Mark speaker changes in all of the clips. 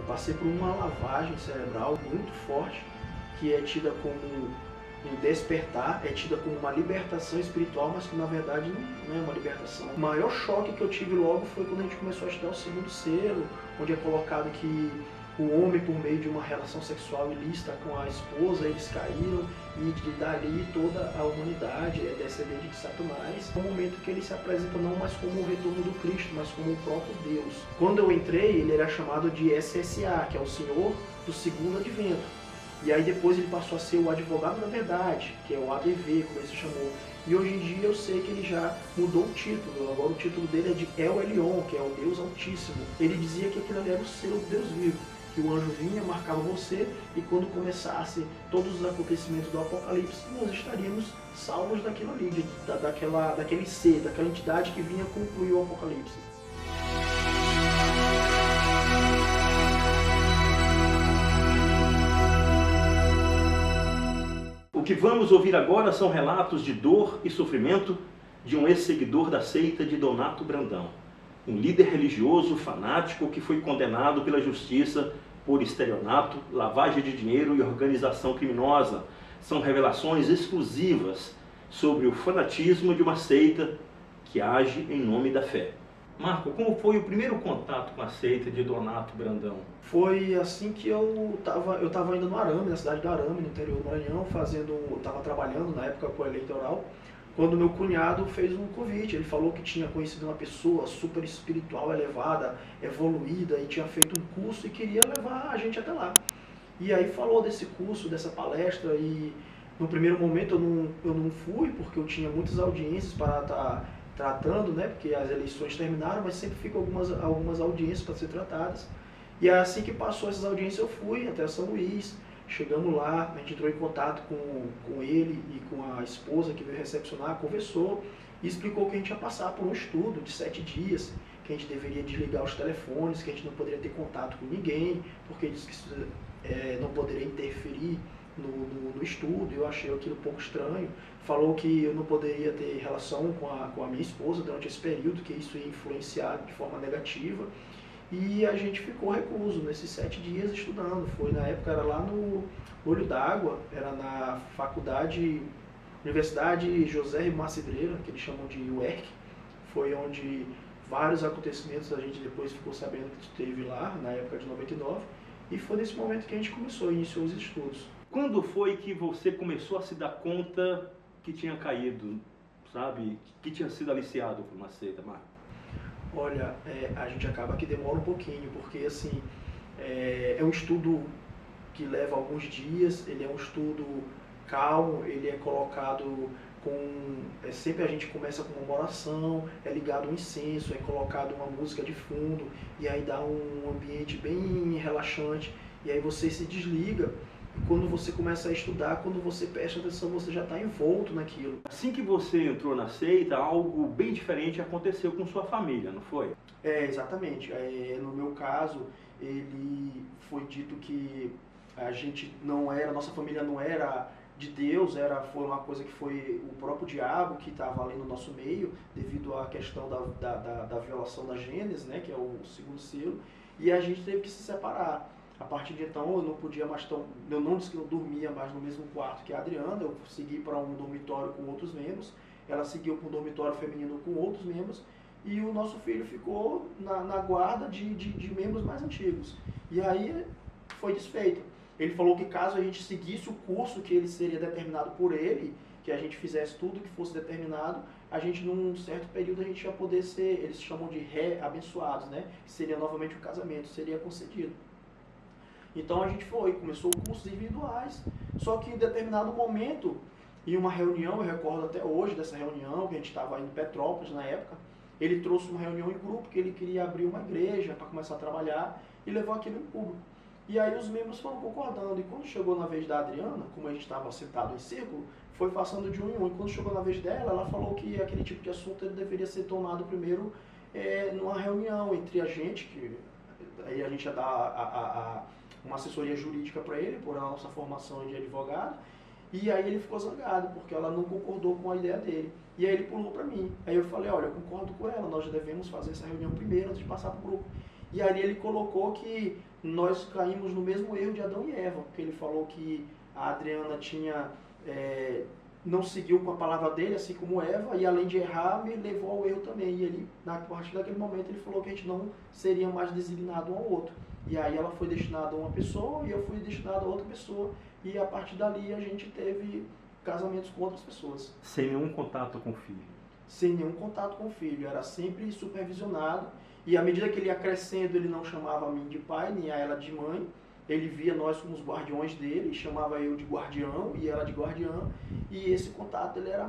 Speaker 1: Passei por uma lavagem cerebral muito forte, que é tida como um despertar, é tida como uma libertação espiritual, mas que na verdade não é uma libertação. O maior choque que eu tive logo foi quando a gente começou a estudar o segundo selo, onde é colocado que o homem, por meio de uma relação sexual ilícita com a esposa, eles caíram, e dali toda a humanidade é descendente de Satanás. É um momento que ele se apresenta não mais como o retorno do Cristo, mas como o próprio Deus. Quando eu entrei, ele era chamado de SSA, que é o Senhor do Segundo Advento. E aí depois ele passou a ser o advogado da verdade, que é o ADV, como ele se chamou. E hoje em dia eu sei que ele já mudou o título. Agora o título dele é de El Elyon, que é o Deus Altíssimo. Ele dizia que aquilo ali era o selo do Deus vivo, que o anjo vinha, marcava você, e quando começasse todos os acontecimentos do Apocalipse, nós estaríamos salvos daquilo ali, daquele ser, daquela entidade que vinha concluir o Apocalipse.
Speaker 2: O que vamos ouvir agora são relatos de dor e sofrimento de um ex-seguidor da seita de Donato Brandão, um líder religioso fanático que foi condenado pela justiça por estelionato, lavagem de dinheiro e organização criminosa. São revelações exclusivas sobre o fanatismo de uma seita que age em nome da fé. Marco, como foi o primeiro contato com a seita de Donato Brandão?
Speaker 1: Foi assim que eu estava indo no Arame, na cidade do Arame, no interior do Maranhão, eu estava trabalhando na época com eleitoral, quando meu cunhado fez um convite. Ele falou que tinha conhecido uma pessoa super espiritual, elevada, evoluída, e tinha feito um curso e queria levar a gente até lá. E aí falou desse curso, dessa palestra, e no primeiro momento eu não fui, porque eu tinha muitas audiências para estar tratando, né, porque as eleições terminaram, mas sempre ficam algumas audiências para ser tratadas. E assim que passou essas audiências eu fui até São Luís. Chegamos lá, a gente entrou em contato com ele e com a esposa que veio recepcionar, conversou e explicou que a gente ia passar por um estudo de 7 dias, que a gente deveria desligar os telefones, que a gente não poderia ter contato com ninguém, porque disse que não poderia interferir no estudo. Eu achei aquilo um pouco estranho. Falou que eu não poderia ter relação com a minha esposa durante esse período, que isso ia influenciar de forma negativa. E a gente ficou recluso nesses 7 dias estudando. Foi na época, era lá no Olho d'Água, era na Universidade José Ribamar Cidreira, que eles chamam de UERC. Foi onde vários acontecimentos a gente depois ficou sabendo que teve lá, na época de 99. E foi nesse momento que a gente iniciou os estudos.
Speaker 2: Quando foi que você começou a se dar conta que tinha caído, sabe? Que tinha sido aliciado por uma seita, Marco?
Speaker 1: Olha, a gente acaba que demora um pouquinho, porque assim, é um estudo que leva alguns dias, ele é um estudo calmo, ele é colocado sempre a gente começa com uma oração, é ligado um incenso, é colocado uma música de fundo, e aí dá um ambiente bem relaxante, e aí você se desliga. E quando você começa a estudar, quando você presta atenção, você já está envolto naquilo.
Speaker 2: Assim que você entrou na seita, algo bem diferente aconteceu com sua família, não foi?
Speaker 1: Exatamente. No meu caso, ele foi dito que nossa família não era de Deus, foi uma coisa que foi o próprio diabo que estava ali no nosso meio, devido à questão da violação da Gênesis, né, que é o segundo selo, e a gente teve que se separar. A partir de então eu não podia mais eu não disse que eu dormia mais no mesmo quarto que a Adriana, eu segui para um dormitório com outros membros, ela seguiu para um dormitório feminino com outros membros, e o nosso filho ficou na guarda de membros mais antigos. E aí foi desfeito. Ele falou que caso a gente seguisse o curso que ele seria determinado por ele, que a gente fizesse tudo que fosse determinado, a gente num certo período a gente ia poder ser, eles chamam de reabençoados, né? Que seria novamente o casamento, seria concedido. Então a gente começou cursos individuais, só que em determinado momento, em uma reunião, eu recordo até hoje dessa reunião, que a gente estava em Petrópolis na época, ele trouxe uma reunião em grupo, que ele queria abrir uma igreja para começar a trabalhar, e levou aquilo em público. E aí os membros foram concordando, e quando chegou na vez da Adriana, como a gente estava sentado em círculo, foi passando de um em um, e quando chegou na vez dela, ela falou que aquele tipo de assunto ele deveria ser tomado primeiro numa reunião entre a gente, que aí a gente ia dar uma assessoria jurídica para ele, por a nossa formação de advogado, e aí ele ficou zangado, porque ela não concordou com a ideia dele. E aí ele pulou para mim. Aí eu falei, olha, eu concordo com ela, nós já devemos fazer essa reunião primeiro, antes de passar para o grupo. E aí ele colocou que nós caímos no mesmo erro de Adão e Eva, porque ele falou que a Adriana não seguiu com a palavra dele, assim como Eva, e além de errar, me levou ao erro também. E ele, a partir daquele momento, ele falou que a gente não seria mais designado um ao outro. E aí ela foi destinada a uma pessoa e eu fui destinado a outra pessoa. E a partir dali a gente teve casamentos com outras pessoas.
Speaker 2: Sem nenhum contato com o filho?
Speaker 1: Sem nenhum contato com o filho. Era sempre supervisionado. E à medida que ele ia crescendo, ele não chamava a mim de pai, nem a ela de mãe. Ele via nós como os guardiões dele, chamava eu de guardião e ela de guardiã, e esse contato ele era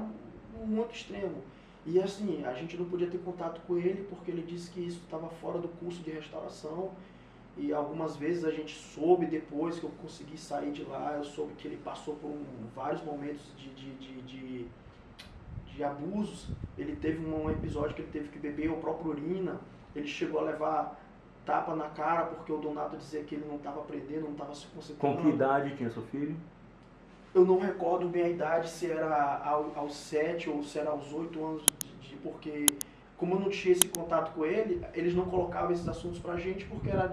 Speaker 1: muito extremo. E assim, a gente não podia ter contato com ele porque ele disse que isso estava fora do curso de restauração, e algumas vezes a gente soube depois que eu consegui sair de lá, eu soube que ele passou por vários momentos de abusos. Ele teve um episódio que ele teve que beber a própria urina, ele chegou a levar tapa na cara porque o Donato dizia que ele não estava aprendendo, não estava se concentrando.
Speaker 2: Com que idade tinha seu filho?
Speaker 1: Eu não recordo bem a idade, se era aos 7 ou se era aos 8 anos, porque como eu não tinha esse contato com ele, eles não colocavam esses assuntos pra gente porque era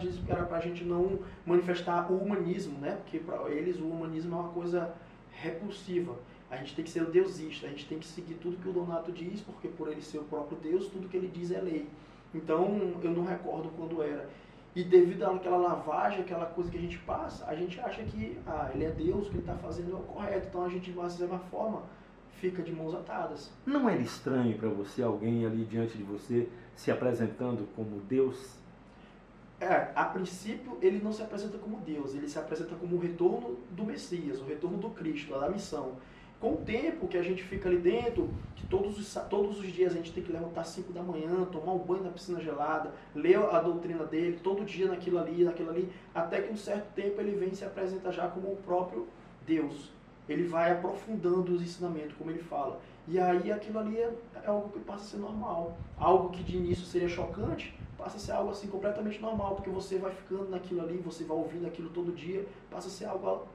Speaker 1: pra gente não manifestar o humanismo, né? Porque para eles o humanismo é uma coisa repulsiva. A gente tem que ser o deusista, a gente tem que seguir tudo que o Donato diz, porque por ele ser o próprio Deus, tudo que ele diz é lei. Então, eu não recordo quando era. E devido àquela lavagem, aquela coisa que a gente passa, a gente acha que ele é Deus, o que ele está fazendo é o correto. Então, a gente, de uma forma, fica de mãos atadas.
Speaker 2: Não era estranho para você, alguém ali diante de você, se apresentando como Deus?
Speaker 1: A princípio, ele não se apresenta como Deus, ele se apresenta como o retorno do Messias, o retorno do Cristo, da missão. Com o tempo que a gente fica ali dentro, que todos os dias a gente tem que levantar 5 da manhã, tomar um banho na piscina gelada, ler a doutrina dele, todo dia naquilo ali, até que um certo tempo ele vem e se apresenta já como o próprio Deus. Ele vai aprofundando os ensinamentos, como ele fala. E aí aquilo ali é algo que passa a ser normal. Algo que de início seria chocante, passa a ser algo assim completamente normal, porque você vai ficando naquilo ali, você vai ouvindo aquilo todo dia, passa a ser algo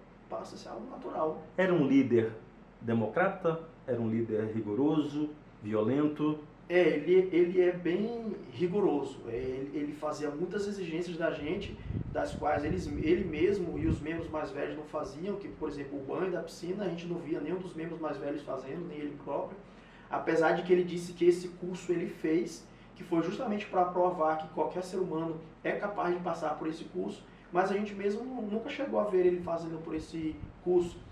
Speaker 1: natural.
Speaker 2: Era um líder democrata? Era um líder rigoroso, violento?
Speaker 1: Ele é bem rigoroso. Ele fazia muitas exigências da gente, das quais ele mesmo e os membros mais velhos não faziam, que, por exemplo, o banho da piscina, a gente não via nenhum dos membros mais velhos fazendo, nem ele próprio. Apesar de que ele disse que esse curso ele fez, que foi justamente para provar que qualquer ser humano é capaz de passar por esse curso, mas a gente mesmo nunca chegou a ver ele fazendo por esse curso.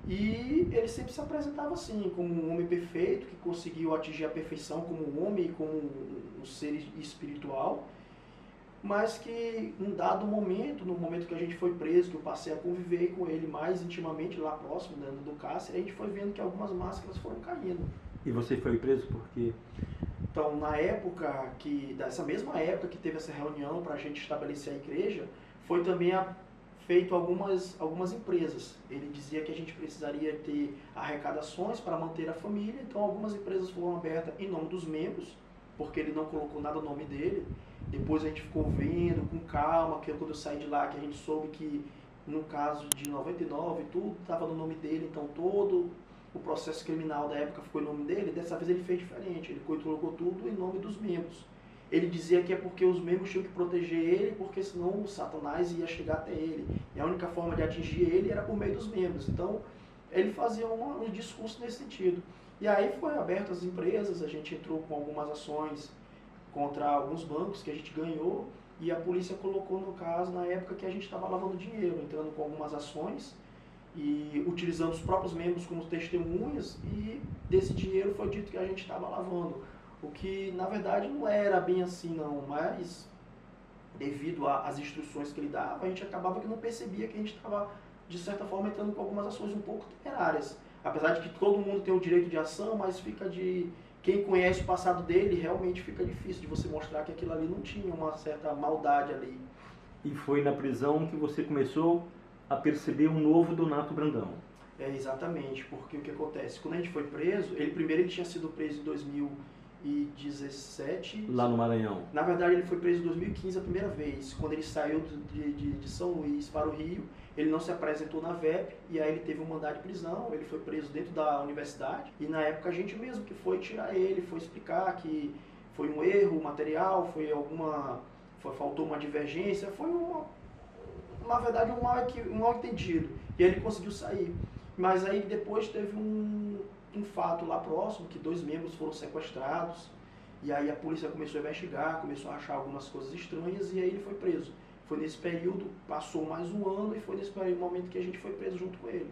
Speaker 1: E ele sempre se apresentava assim, como um homem perfeito, que conseguiu atingir a perfeição como um homem e como um ser espiritual, mas que em dado momento, no momento que a gente foi preso, que eu passei a conviver com ele mais intimamente lá próximo, dentro do cárcere, a gente foi vendo que algumas máscaras foram caindo.
Speaker 2: E você foi preso por quê?
Speaker 1: Então, dessa mesma época que teve essa reunião para a gente estabelecer a igreja, foi também feito algumas empresas. Ele dizia que a gente precisaria ter arrecadações para manter a família, então algumas empresas foram abertas em nome dos membros, porque ele não colocou nada no nome dele. Depois a gente ficou vendo com calma, que quando eu saí de lá, que a gente soube que no caso de 99 tudo estava no nome dele, então todo o processo criminal da época ficou em nome dele. Dessa vez ele fez diferente, ele colocou tudo em nome dos membros. Ele dizia que é porque os membros tinham que proteger ele, porque senão o Satanás ia chegar até ele. E a única forma de atingir ele era por meio dos membros. Então, ele fazia um discurso nesse sentido. E aí foi aberto as empresas, a gente entrou com algumas ações contra alguns bancos que a gente ganhou, e a polícia colocou no caso, na época que a gente estava lavando dinheiro, entrando com algumas ações e utilizando os próprios membros como testemunhas, e desse dinheiro foi dito que a gente estava lavando. O que, na verdade, não era bem assim, não, mas devido às instruções que ele dava, a gente acabava que não percebia que a gente estava, de certa forma, entrando com algumas ações um pouco temerárias. Apesar de que todo mundo tem o direito de ação, mas fica quem conhece o passado dele, realmente fica difícil de você mostrar que aquilo ali não tinha uma certa maldade ali.
Speaker 2: E foi na prisão que você começou a perceber um novo Donato Brandão.
Speaker 1: Exatamente, porque o que acontece? Quando a gente foi preso, ele tinha sido preso em 2017.
Speaker 2: Lá no Maranhão.
Speaker 1: Na verdade, ele foi preso em 2015 a primeira vez. Quando ele saiu de São Luís para o Rio, ele não se apresentou na VEP, e aí ele teve um mandado de prisão, ele foi preso dentro da universidade, e na época a gente mesmo que foi tirar ele, foi explicar que foi um erro material, faltou uma divergência, foi na verdade, um mal entendido. E ele conseguiu sair. Mas aí depois teve um fato lá próximo, que 2 membros foram sequestrados. E aí a polícia começou a investigar, começou a achar algumas coisas estranhas e aí ele foi preso. Foi nesse período, passou mais um ano e foi nesse momento que a gente foi preso junto com ele.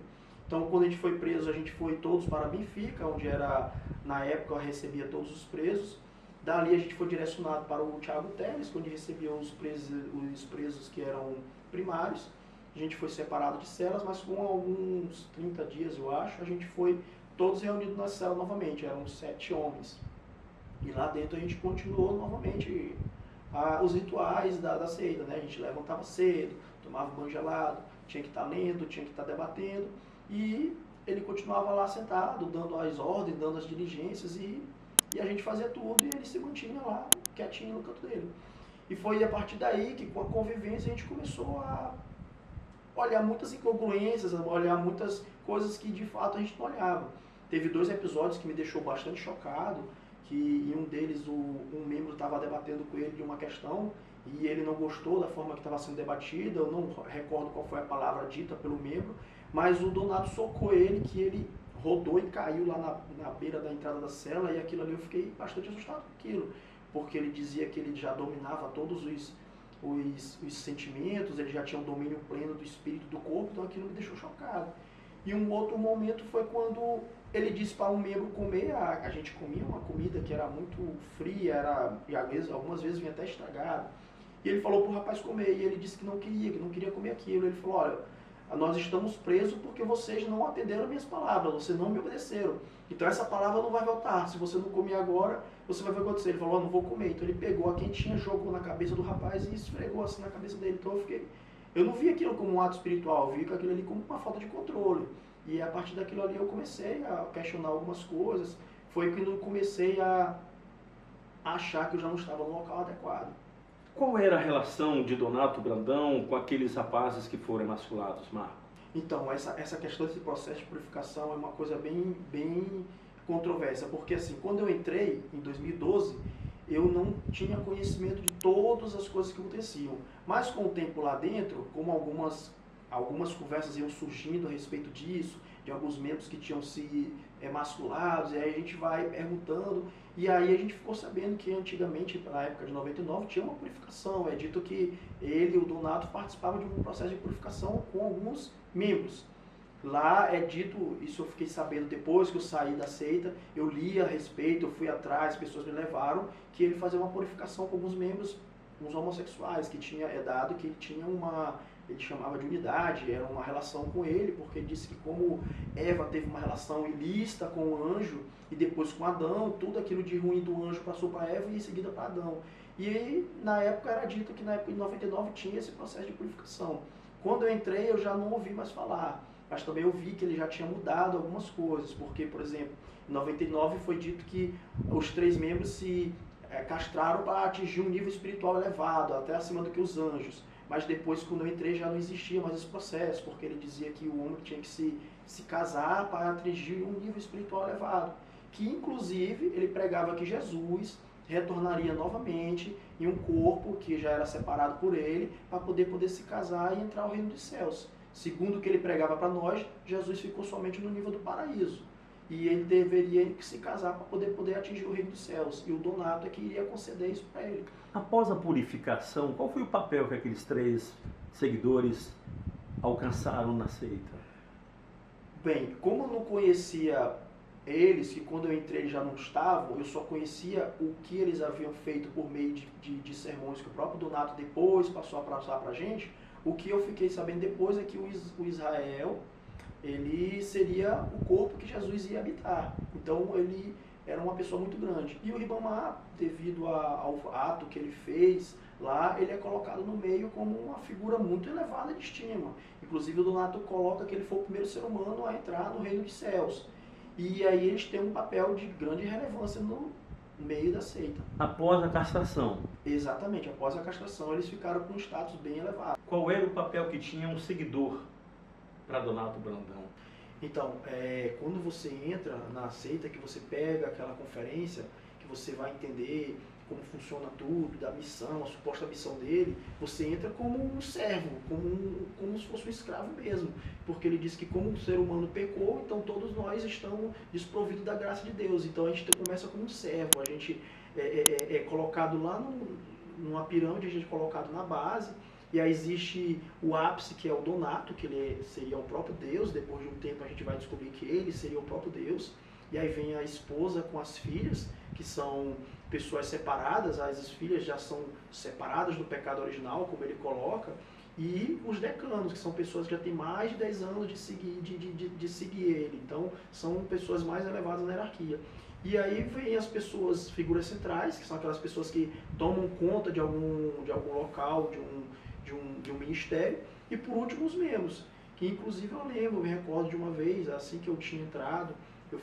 Speaker 1: Então, quando a gente foi preso, a gente foi todos para Benfica, onde era, na época, eu recebia todos os presos. Dali a gente foi direcionado para o Thiago Teles, onde recebia os presos que eram primários. A gente foi separado de celas, mas com alguns 30 dias, eu acho, a gente foi todos reunidos na cela novamente. Eram 7 homens. E lá dentro a gente continuou novamente os rituais da seita, né? A gente levantava cedo, tomava banho gelado, tinha que estar lendo, tinha que estar debatendo. E ele continuava lá sentado, dando as ordens, dando as diligências e a gente fazia tudo e ele se mantinha lá, quietinho no canto dele. E foi a partir daí que, com a convivência, a gente começou a olhar muitas incongruências, a olhar muitas coisas que de fato a gente não olhava. Teve 2 episódios que me deixou bastante chocado, que em um deles um membro estava debatendo com ele de uma questão e ele não gostou da forma que estava sendo debatida, eu não recordo qual foi a palavra dita pelo membro, mas o Donato socou ele, que ele rodou e caiu lá na beira da entrada da cela e aquilo ali eu fiquei bastante assustado com aquilo, porque ele dizia que ele já dominava todos os sentimentos, ele já tinha um domínio pleno do espírito do corpo, então aquilo me deixou chocado. E um outro momento foi quando ele disse para um membro comer, a gente comia uma comida que era muito fria, e algumas vezes vinha até estragada. E ele falou para o rapaz comer, e ele disse que não queria comer aquilo. Ele falou, olha, nós estamos presos porque vocês não atenderam minhas palavras, vocês não me obedeceram. Então essa palavra não vai voltar, se você não comer agora, você vai ver o que acontecer. Ele falou, não vou comer. Então ele pegou a quentinha, jogou na cabeça do rapaz e esfregou assim na cabeça dele. Então eu não vi aquilo como um ato espiritual, eu vi aquilo ali como uma falta de controle. E a partir daquilo ali eu comecei a questionar algumas coisas. Foi quando eu comecei a achar que eu já não estava no local adequado.
Speaker 2: Qual era a relação de Donato Brandão com aqueles rapazes que foram emasculados, Marco?
Speaker 1: Então, essa questão desse processo de purificação é uma coisa bem controversa, porque assim, quando eu entrei em 2012, eu não tinha conhecimento de todas as coisas que aconteciam. Mas com o tempo lá dentro, como algumas conversas iam surgindo a respeito disso, de alguns membros que tinham se emasculados, e aí a gente vai perguntando, e aí a gente ficou sabendo que antigamente, na época de 99, tinha uma purificação. É dito que ele e o Donato participavam de um processo de purificação com alguns membros. Lá é dito, isso eu fiquei sabendo depois que eu saí da seita, eu li a respeito, eu fui atrás, pessoas me levaram, que ele fazia uma purificação com alguns membros, uns homossexuais, que é dado que ele tinha ele chamava de unidade, era uma relação com ele, porque ele disse que como Eva teve uma relação ilícita com o anjo e depois com Adão, tudo aquilo de ruim do anjo passou para Eva e em seguida para Adão. E aí, na época, era dito que na época de 99 tinha esse processo de purificação. Quando eu entrei, eu já não ouvi mais falar, mas também eu vi que ele já tinha mudado algumas coisas, porque, por exemplo, em 99 foi dito que os 3 membros se castraram para atingir um nível espiritual elevado, até acima do que os anjos. Mas depois, quando eu entrei, já não existia mais esse processo, porque ele dizia que o homem tinha que se casar para atingir um nível espiritual elevado. Que, inclusive, ele pregava que Jesus retornaria novamente em um corpo que já era separado por ele, para poder se casar e entrar ao reino dos céus. Segundo o que ele pregava para nós, Jesus ficou somente no nível do paraíso. E ele deveria se casar para poder atingir o reino dos céus. E o Donato é que iria conceder isso para ele.
Speaker 2: Após a purificação, qual foi o papel que aqueles 3 seguidores alcançaram na seita?
Speaker 1: Bem, como eu não conhecia eles, que quando eu entrei já não estavam, eu só conhecia o que eles haviam feito por meio de sermões que o próprio Donato depois passou a passar para a gente. O que eu fiquei sabendo depois é que o Israel, ele seria o corpo que Jesus ia habitar. Então ele era uma pessoa muito grande. E o Ribamar, devido ao ato que ele fez lá, ele é colocado no meio como uma figura muito elevada de estima. Inclusive o Donato coloca que ele foi o primeiro ser humano a entrar no reino dos céus. E aí eles têm um papel de grande relevância no meio da seita.
Speaker 2: Após a castração?
Speaker 1: Exatamente, após a castração eles ficaram com um status bem elevado.
Speaker 2: Qual era o papel que tinha um seguidor para Donato Brandão?
Speaker 1: Então, quando você entra na seita, que você pega aquela conferência, que você vai entender como funciona tudo, da missão, a suposta missão dele, você entra como um servo, como se fosse um escravo mesmo. Porque ele diz que como o ser humano pecou, então todos nós estamos desprovidos da graça de Deus. Então a gente começa como um servo, a gente é colocado lá numa pirâmide, a gente é colocado na base, e aí existe o ápice, que é o Donato, que ele seria o próprio Deus. Depois de um tempo a gente vai descobrir que ele seria o próprio Deus. E aí vem a esposa com as filhas, que são pessoas separadas, as filhas já são separadas do pecado original, como ele coloca, e os decanos, que são pessoas que já têm mais de 10 anos de seguir ele. Então são pessoas mais elevadas na hierarquia. E aí vem as pessoas, figuras centrais, que são aquelas pessoas que tomam conta de algum local, de um ministério, e por último os membros, que inclusive eu me recordo de uma vez, assim que eu tinha entrado, eu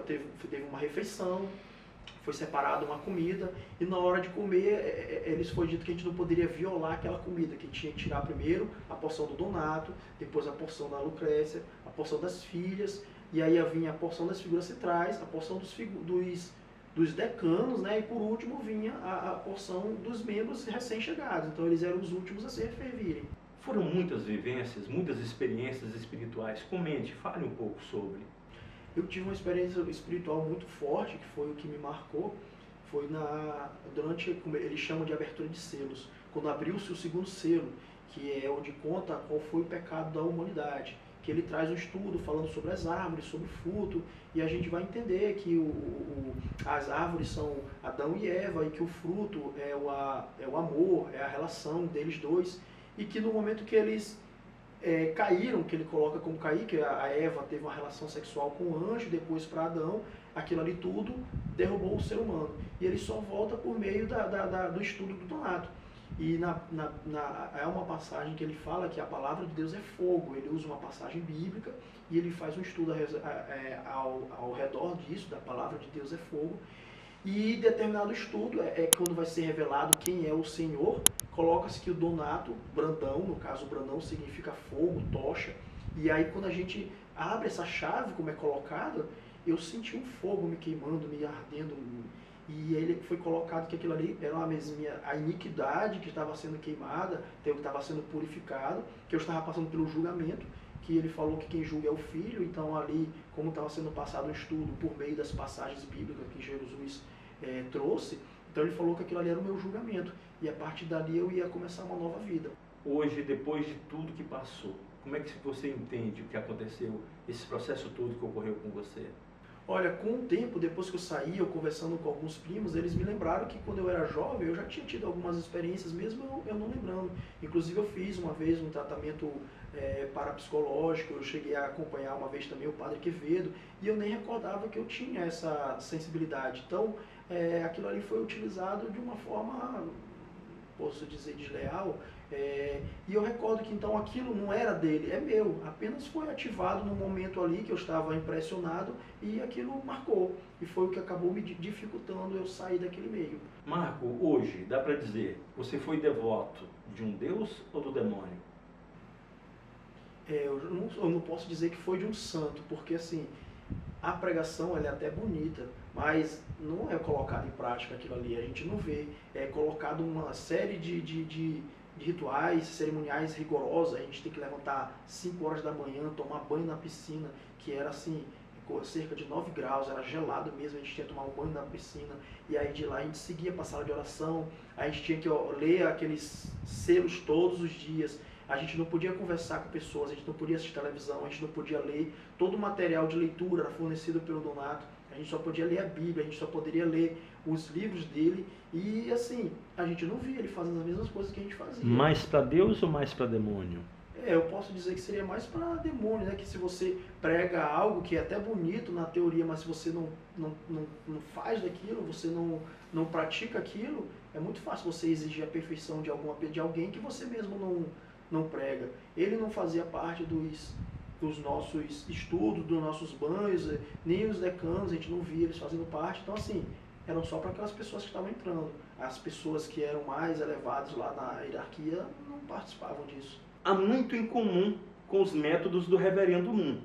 Speaker 1: teve uma refeição, foi separada uma comida, e na hora de comer, eles foi dito que a gente não poderia violar aquela comida, que tinha que tirar primeiro a porção do Donato, depois a porção da Lucrécia, a porção das filhas, e aí vinha a porção das figuras centrais, a porção dos decanos, né? E por último vinha a porção dos membros recém-chegados. Então eles eram os últimos a se fervirem.
Speaker 2: Foram muitas vivências, muitas experiências espirituais. Comente, fale um pouco sobre.
Speaker 1: Eu tive uma experiência espiritual muito forte, que foi o que me marcou, foi durante, como eles chamam de abertura de selos, quando abriu-se o segundo selo, que é onde conta qual foi o pecado da humanidade, que ele traz um estudo falando sobre as árvores, sobre o fruto, e a gente vai entender que as árvores são Adão e Eva, e que o fruto é o amor, é a relação deles dois, e que no momento que eles caíram, que ele coloca como cair, que a Eva teve uma relação sexual com o anjo, depois para Adão, aquilo ali tudo derrubou o ser humano. E ele só volta por meio do estudo do Donato. E é uma passagem que ele fala que a palavra de Deus é fogo. Ele usa uma passagem bíblica e ele faz um estudo ao redor disso, da palavra de Deus é fogo. E determinado estudo, quando vai ser revelado quem é o Senhor, coloca-se que o Donato, Brandão, no caso Brandão significa fogo, tocha, e aí quando a gente abre essa chave, como é colocada, eu senti um fogo me queimando, me ardendo, e ele foi colocado que aquilo ali era a iniquidade que estava sendo queimada, que estava sendo purificado, que eu estava passando pelo julgamento, que ele falou que quem julga é o Filho. Então ali, como estava sendo passado um estudo por meio das passagens bíblicas que Jesus trouxe, então ele falou que aquilo ali era o meu julgamento, e a partir dali eu ia começar uma nova vida.
Speaker 2: Hoje, depois de tudo que passou, como é que você entende o que aconteceu, esse processo todo que ocorreu com você?
Speaker 1: Olha, com o tempo, depois que eu saí, eu conversando com alguns primos, eles me lembraram que quando eu era jovem, eu já tinha tido algumas experiências, mesmo eu não lembrando. Inclusive eu fiz uma vez um tratamento parapsicológico, eu cheguei a acompanhar uma vez também o Padre Quevedo, e eu nem recordava que eu tinha essa sensibilidade. Então, aquilo ali foi utilizado de uma forma, posso dizer, desleal, e eu recordo que então aquilo não era dele, é meu, apenas foi ativado no momento ali que eu estava impressionado, e aquilo marcou, e foi o que acabou me dificultando eu sair daquele meio.
Speaker 2: Marco, hoje, dá para dizer, você foi devoto de um Deus ou do demônio?
Speaker 1: Eu não posso dizer que foi de um santo, porque assim, a pregação ela é até bonita, mas não é colocado em prática aquilo ali, a gente não vê. É colocado uma série de rituais, cerimoniais rigorosos. A gente tem que levantar 5 horas da manhã, tomar banho na piscina, que era assim, cerca de 9 graus, era gelado mesmo, a gente tinha que tomar um banho na piscina, e aí de lá a gente seguia para a sala de oração, a gente tinha que ler aqueles selos todos os dias. A gente não podia conversar com pessoas, a gente não podia assistir televisão, a gente não podia ler. Todo o material de leitura era fornecido pelo Donato. A gente só podia ler a Bíblia, a gente só poderia ler os livros dele. E assim, a gente não via ele fazendo as mesmas coisas que a gente fazia.
Speaker 2: Mais para Deus ou mais para demônio?
Speaker 1: Eu posso dizer que seria mais para demônio, né? Que se você prega algo que é até bonito na teoria, mas se você não faz daquilo, você não pratica aquilo, é muito fácil você exigir a perfeição de alguém que você mesmo não prega. Ele não fazia parte dos nossos estudos, dos nossos banhos, nem os decanos, a gente não via eles fazendo parte. Então assim, eram só para aquelas pessoas que estavam entrando. As pessoas que eram mais elevadas lá na hierarquia não participavam disso.
Speaker 2: Há muito em comum com os métodos do Reverendo Moon,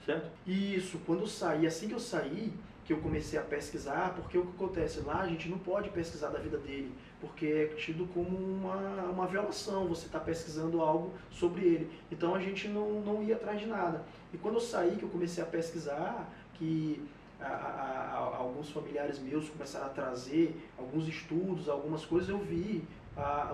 Speaker 2: certo?
Speaker 1: Isso, quando eu saí, assim que eu saí, que eu comecei a pesquisar, porque o que acontece lá, a gente não pode pesquisar da vida dele, porque é tido como uma violação, você está pesquisando algo sobre ele. Então a gente não ia atrás de nada. E quando eu saí, que eu comecei a pesquisar, que alguns familiares meus começaram a trazer alguns estudos, algumas coisas, eu vi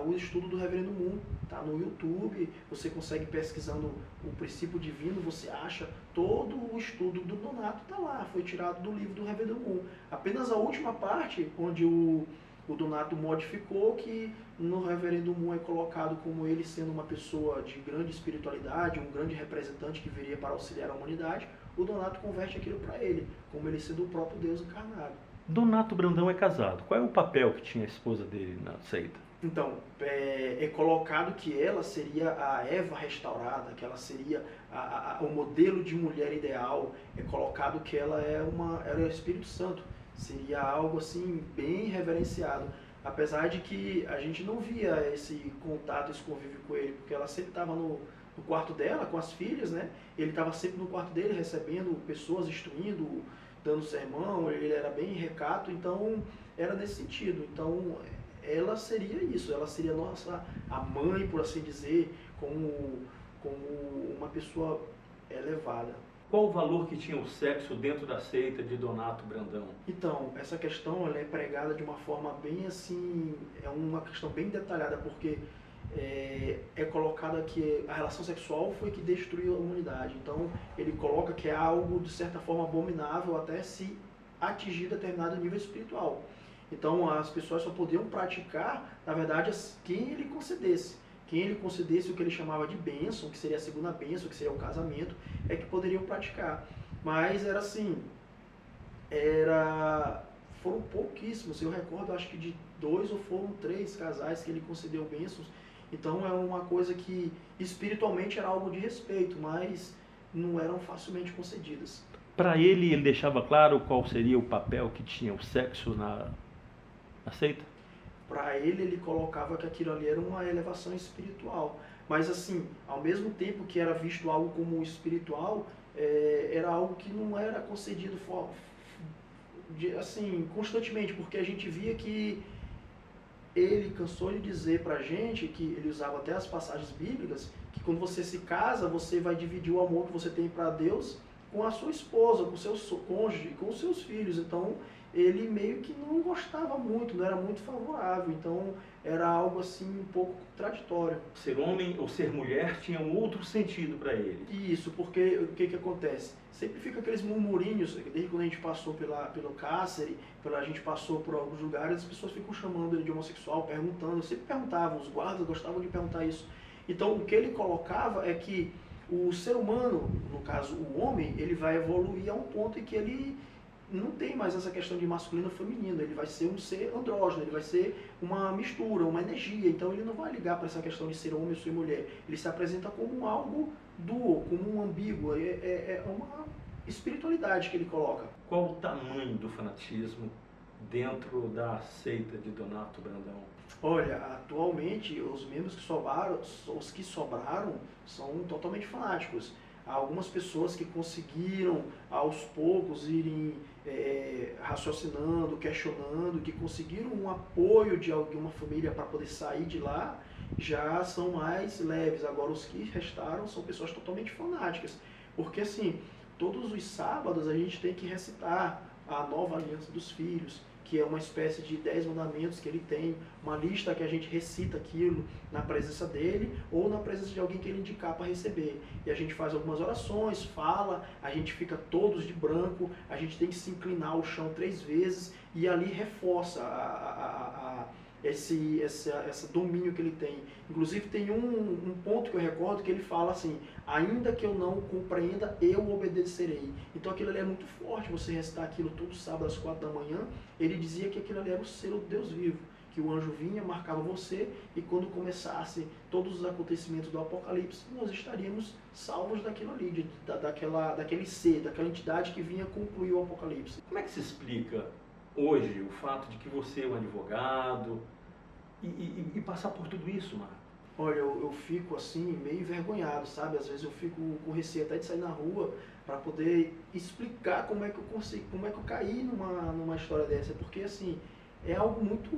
Speaker 1: o estudo do Reverendo Moon, tá no YouTube, você consegue pesquisando o princípio divino, você acha todo o estudo do Donato, tá lá, foi tirado do livro do Reverendo Moon. Apenas a última parte, onde o Donato modificou, que no Reverendo Moon é colocado como ele sendo uma pessoa de grande espiritualidade, um grande representante que viria para auxiliar a humanidade, o Donato converte aquilo para ele, como ele sendo o próprio Deus encarnado.
Speaker 2: Donato Brandão é casado. Qual é o papel que tinha a esposa dele na seita?
Speaker 1: Então, é colocado que ela seria a Eva restaurada, que ela seria o modelo de mulher ideal. É colocado que ela era o Espírito Santo. Seria algo assim, bem reverenciado. Apesar de que a gente não via esse contato, esse convívio com ele, porque ela sempre estava no quarto dela, com as filhas, né? Ele estava sempre no quarto dele, recebendo pessoas, instruindo, dando sermão, ele era bem recato, então era nesse sentido. Então, ela seria isso, ela seria a mãe, por assim dizer, como uma pessoa elevada.
Speaker 2: Qual o valor que tinha o sexo dentro da seita de Donato Brandão?
Speaker 1: Então, essa questão ela é pregada de uma forma bem assim, é uma questão bem detalhada, porque é colocado que a relação sexual foi que destruiu a humanidade. Então, ele coloca que é algo, de certa forma, abominável até se atingir determinado nível espiritual. Então, as pessoas só podiam praticar, na verdade, quem ele concedesse. Quem ele concedesse o que ele chamava de bênção, que seria a segunda bênção, que seria o casamento, é que poderiam praticar. Mas era assim, foram pouquíssimos. Eu recordo, acho que de 2 ou foram 3 casais que ele concedeu bênçãos. Então, é uma coisa que espiritualmente era algo de respeito, mas não eram facilmente concedidas.
Speaker 2: Para ele deixava claro qual seria o papel que tinha o sexo na seita?
Speaker 1: Para ele colocava que aquilo ali era uma elevação espiritual. Mas assim, ao mesmo tempo que era visto algo como espiritual, era algo que não era concedido assim, constantemente, porque a gente via que ele cansou de dizer pra gente, que ele usava até as passagens bíblicas, que quando você se casa, você vai dividir o amor que você tem para Deus com a sua esposa, com o seu cônjuge, com os seus filhos. Então, ele meio que não gostava muito, não era muito favorável. Então, era algo assim um pouco contraditório.
Speaker 2: Ser homem ou ser mulher tinha um outro sentido para ele.
Speaker 1: Isso, porque o que acontece? Sempre fica aqueles murmurinhos, desde quando a gente passou pelo cárcere, a gente passou por alguns lugares, as pessoas ficam chamando ele de homossexual, perguntando, sempre perguntavam, os guardas gostavam de perguntar isso. Então, o que ele colocava é que o ser humano, no caso o homem, ele vai evoluir a um ponto em que ele não tem mais essa questão de masculino e feminino, ele vai ser um ser andrógeno, ele vai ser uma mistura, uma energia, então ele não vai ligar para essa questão de ser homem ou ser mulher, ele se apresenta como algo duo, como um ambíguo, é uma espiritualidade que ele coloca.
Speaker 2: Qual o tamanho do fanatismo dentro da seita de Donato Brandão?
Speaker 1: Olha, atualmente os membros que sobraram, são totalmente fanáticos. Há algumas pessoas que conseguiram aos poucos irem raciocinando, questionando, que conseguiram um apoio de alguma família para poder sair de lá, já são mais leves. Agora os que restaram são pessoas totalmente fanáticas, porque assim, todos os sábados a gente tem que recitar a nova aliança dos filhos, que é uma espécie de 10 mandamentos que ele tem, uma lista que a gente recita aquilo na presença dele ou na presença de alguém que ele indicar para receber. E a gente faz algumas orações, fala, a gente fica todos de branco, a gente tem que se inclinar ao chão 3 vezes e ali reforça esse domínio que ele tem. Inclusive tem um ponto que eu recordo que ele fala assim: ainda que eu não compreenda, eu obedecerei. Então aquilo ali é muito forte, você recitar aquilo todo sábado às 4 da manhã. Ele dizia que aquilo ali era o selo do Deus vivo, que o anjo vinha, marcava você, e quando começasse todos os acontecimentos do Apocalipse, nós estaríamos salvos daquilo ali, daquele ser, daquela entidade que vinha concluir o Apocalipse.
Speaker 2: Como é que se explica hoje o fato de que você é um advogado e passar por tudo isso, Marco?
Speaker 1: Olha, eu fico assim, meio envergonhado, sabe? Às vezes eu fico com receio até de sair na rua para poder explicar como é que eu consigo, como é que eu caí numa história dessa. Porque assim, é algo muito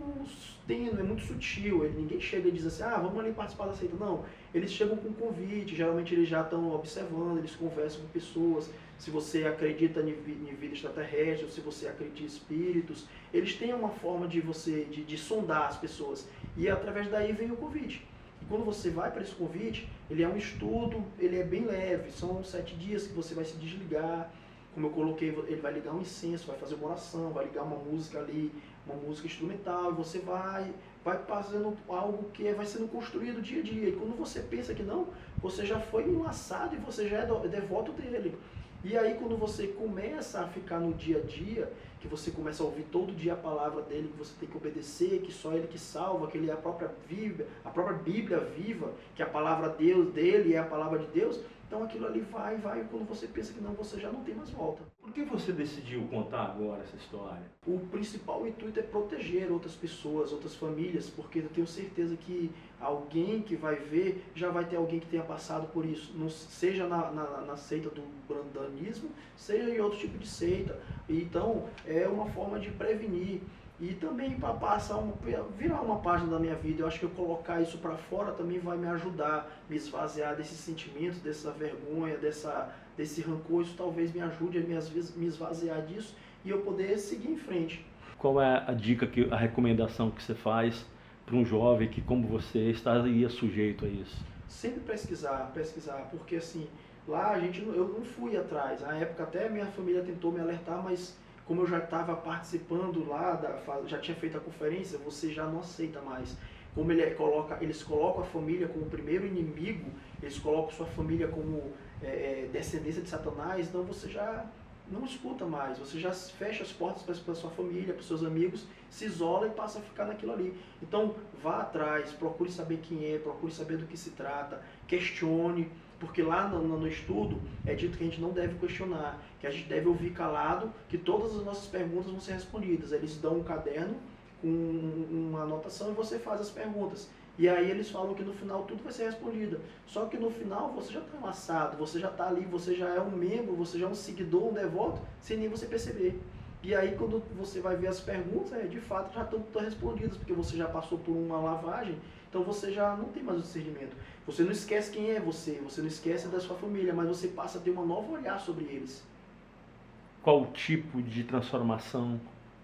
Speaker 1: tênue, é muito sutil. Ninguém chega e diz assim, ah, vamos ali participar da seita. Não, eles chegam com convite, geralmente eles já estão observando, eles conversam com pessoas. Se você acredita em vida extraterrestre, ou se você acredita em espíritos, eles têm uma forma de você, de sondar as pessoas. E através daí vem o convite. E quando você vai para esse convite, ele é um estudo, ele é bem leve, são 7 dias que você vai se desligar, como eu coloquei, ele vai ligar um incenso, vai fazer uma oração, vai ligar uma música ali, uma música instrumental, e você vai fazendo algo que vai sendo construído dia a dia. E quando você pensa que não, você já foi enlaçado e você já é devoto dele. E aí quando você começa a ficar no dia a dia, que você começa a ouvir todo dia a palavra dele, que você tem que obedecer, que só ele que salva, que ele é a própria Bíblia viva, que a palavra dele é a palavra de Deus, então aquilo ali vai, quando você pensa que não, você já não tem mais volta.
Speaker 2: Por que você decidiu contar agora essa história?
Speaker 1: O principal intuito é proteger outras pessoas, outras famílias, porque eu tenho certeza que alguém que vai ver, já vai ter alguém que tenha passado por isso, seja na seita do brandanismo, seja em outro tipo de seita. Então, é uma forma de prevenir. E também para virar uma página da minha vida. Eu acho que eu colocar isso para fora também vai me ajudar, me esvaziar desses sentimentos, dessa vergonha, desse rancor. Isso talvez me ajude a me esvaziar disso e eu poder seguir em frente.
Speaker 2: Qual é a dica, a recomendação que você faz para um jovem que, como você, estaria sujeito a isso?
Speaker 1: Sempre pesquisar, porque assim, lá eu não fui atrás. Na época até minha família tentou me alertar, mas como eu já estava participando lá, já tinha feito a conferência, você já não aceita mais. Como eles colocam a família como o primeiro inimigo, eles colocam sua família como descendência de Satanás, então você já não escuta mais, você já fecha as portas para sua família, para seus amigos, se isola e passa a ficar naquilo ali. Então vá atrás, procure saber quem é, procure saber do que se trata, questione, porque lá no estudo é dito que a gente não deve questionar, que a gente deve ouvir calado, que todas as nossas perguntas vão ser respondidas. Eles dão um caderno com uma anotação e você faz as perguntas. E aí eles falam que no final tudo vai ser respondido. Só que no final você já está enlaçado, você já está ali, você já é um membro, você já é um seguidor, um devoto, sem nem você perceber. E aí quando você vai ver as perguntas, de fato já estão respondidas, porque você já passou por uma lavagem, então você já não tem mais o discernimento. Você não esquece quem é você não esquece da sua família, mas você passa a ter uma nova olhar sobre eles.
Speaker 2: Qual tipo de transformação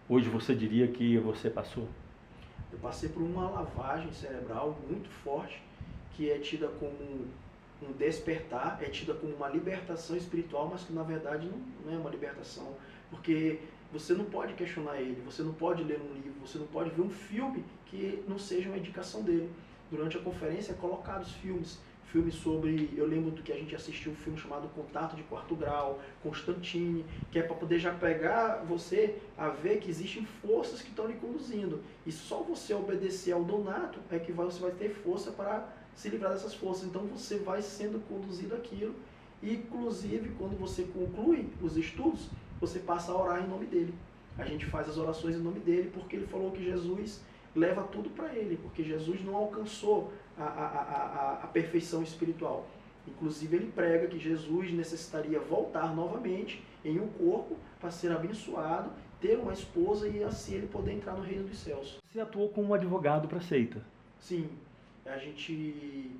Speaker 2: hoje você diria que você passou?
Speaker 1: Eu passei por uma lavagem cerebral muito forte, que é tida como um despertar, é tida como uma libertação espiritual, mas que na verdade não é uma libertação, porque você não pode questionar ele, você não pode ler um livro, você não pode ver um filme que não seja uma indicação dele. Durante a conferência é colocados filmes sobre, eu lembro do que a gente assistiu um filme chamado Contato de Quarto Grau, Constantine, que é para poder já pegar você a ver que existem forças que estão lhe conduzindo. E só você obedecer ao Donato é que você vai ter força para se livrar dessas forças. Então você vai sendo conduzido àquilo. E, inclusive, quando você conclui os estudos, você passa a orar em nome dele. A gente faz as orações em nome dele, porque ele falou que Jesus leva tudo para ele, porque Jesus não alcançou a perfeição espiritual. Inclusive ele prega que Jesus necessitaria voltar novamente em um corpo para ser abençoado, ter uma esposa e assim ele poder entrar no reino dos céus.
Speaker 2: Você atuou como um advogado para a seita?
Speaker 1: Sim, a gente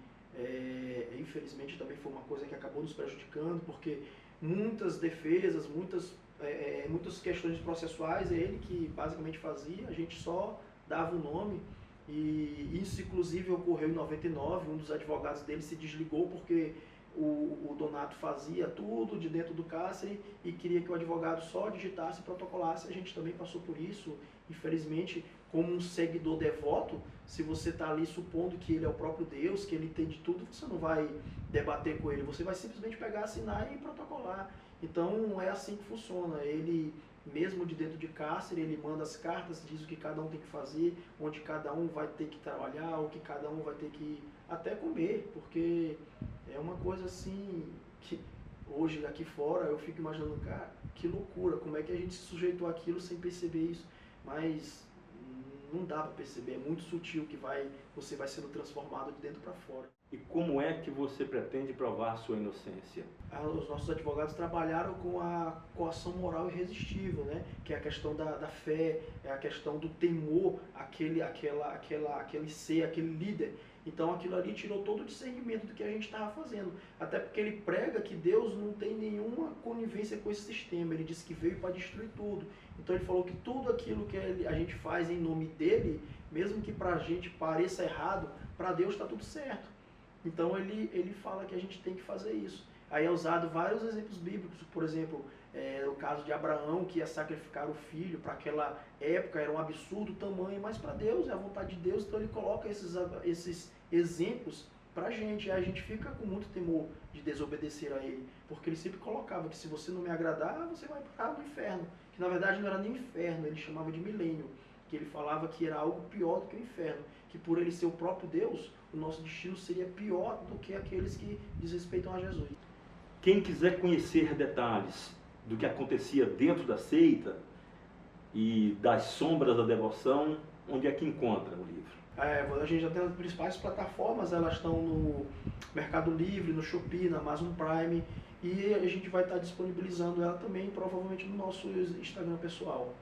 Speaker 1: infelizmente também foi uma coisa que acabou nos prejudicando, porque muitas defesas, muitas questões processuais é ele que basicamente fazia, a gente só dava o nome. E isso inclusive ocorreu em 99, um dos advogados dele se desligou porque o Donato fazia tudo de dentro do cárcere e queria que o advogado só digitasse e protocolasse. A gente também passou por isso, infelizmente, como um seguidor devoto. Se você está ali supondo que ele é o próprio Deus, que ele entende tudo, você não vai debater com ele, você vai simplesmente pegar, assinar e protocolar. Então é assim que funciona. Ele, mesmo de dentro de cárcere, ele manda as cartas, diz o que cada um tem que fazer, onde cada um vai ter que trabalhar, o que cada um vai ter que até comer, porque é uma coisa assim que hoje aqui fora eu fico imaginando, cara, que loucura, como é que a gente se sujeitou àquilo sem perceber isso, mas Não dá para perceber, é muito sutil que você vai sendo transformado de dentro para fora.
Speaker 2: E como é que você pretende provar sua inocência?
Speaker 1: Os nossos advogados trabalharam com a coação moral irresistível, né? Que é a questão da fé, é a questão do temor, aquele ser, aquele líder. Então aquilo ali tirou todo o discernimento do que a gente estava fazendo. Até porque ele prega que Deus não tem nenhuma conivência com esse sistema. Ele disse que veio para destruir tudo. Então ele falou que tudo aquilo que a gente faz em nome dele, mesmo que para a gente pareça errado, para Deus está tudo certo. Então ele fala que a gente tem que fazer isso. Aí é usado vários exemplos bíblicos, por exemplo, o caso de Abraão, que ia sacrificar o filho, para aquela época era um absurdo o tamanho, mas para Deus é a vontade de Deus, então ele coloca esses exemplos para a gente, e a gente fica com muito temor de desobedecer a ele, porque ele sempre colocava que se você não me agradar, você vai parar no inferno, que na verdade não era nem inferno, ele chamava de milênio, que ele falava que era algo pior do que o inferno, que por ele ser o próprio Deus, o nosso destino seria pior do que aqueles que desrespeitam a Jesus.
Speaker 2: Quem quiser conhecer detalhes do que acontecia dentro da seita e das sombras da devoção, onde é que encontra o livro?
Speaker 1: A gente já tem as principais plataformas, elas estão no Mercado Livre, no Shopee, na Amazon Prime, e a gente vai estar disponibilizando ela também, provavelmente no nosso Instagram pessoal.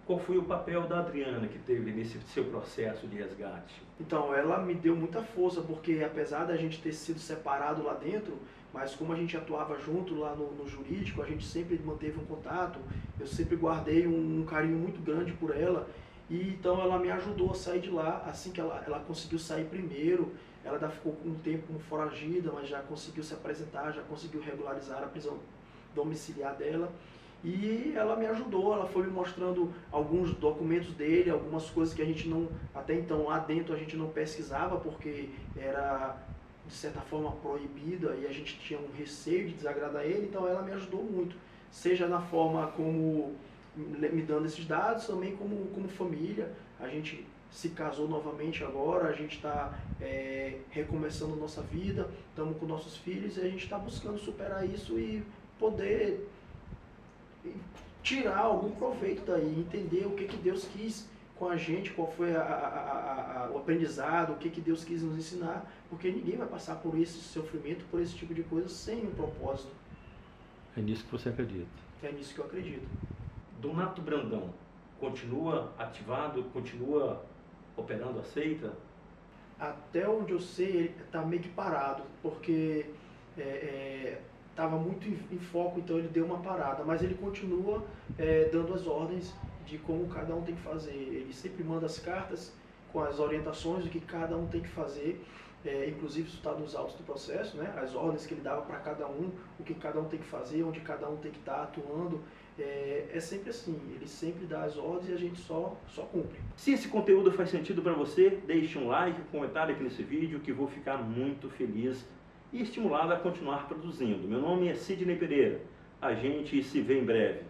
Speaker 2: Qual foi o papel da Adriana que teve nesse seu processo de resgate?
Speaker 1: Então, ela me deu muita força, porque apesar da gente ter sido separado lá dentro, mas como a gente atuava junto lá no jurídico, a gente sempre manteve um contato, eu sempre guardei um carinho muito grande por ela, e então ela me ajudou a sair de lá, assim que ela conseguiu sair primeiro, ela ainda ficou um tempo como foragida, mas já conseguiu se apresentar, já conseguiu regularizar a prisão domiciliar dela, e ela me ajudou, ela foi me mostrando alguns documentos dele, algumas coisas que a gente não, até então lá dentro a gente não pesquisava, porque era de certa forma proibida e a gente tinha um receio de desagradar ele, então ela me ajudou muito, seja na forma como me dando esses dados, também como família. A gente se casou novamente agora, a gente está recomeçando nossa vida, estamos com nossos filhos e a gente está buscando superar isso e poder tirar algum proveito daí, entender o que Deus quis com a gente, qual foi o aprendizado, o que Deus quis nos ensinar, porque ninguém vai passar por esse sofrimento, por esse tipo de coisa sem um propósito.
Speaker 2: É nisso que você acredita?
Speaker 1: É nisso que eu acredito.
Speaker 2: Donato Brandão continua ativado, continua operando a seita?
Speaker 1: Até onde eu sei, ele está meio que parado, porque estava muito em foco, então ele deu uma parada, mas ele continua dando as ordens de como cada um tem que fazer. Ele sempre manda as cartas com as orientações do que cada um tem que fazer, inclusive isso está nos autos do processo, né? As ordens que ele dava para cada um, o que cada um tem que fazer, onde cada um tem que estar atuando. É sempre assim, ele sempre dá as ordens e a gente só cumpre.
Speaker 2: Se esse conteúdo faz sentido para você, deixe um like, um comentário aqui nesse vídeo, que vou ficar muito feliz e estimulado a continuar produzindo. Meu nome é Sidney Pereira. A gente se vê em breve.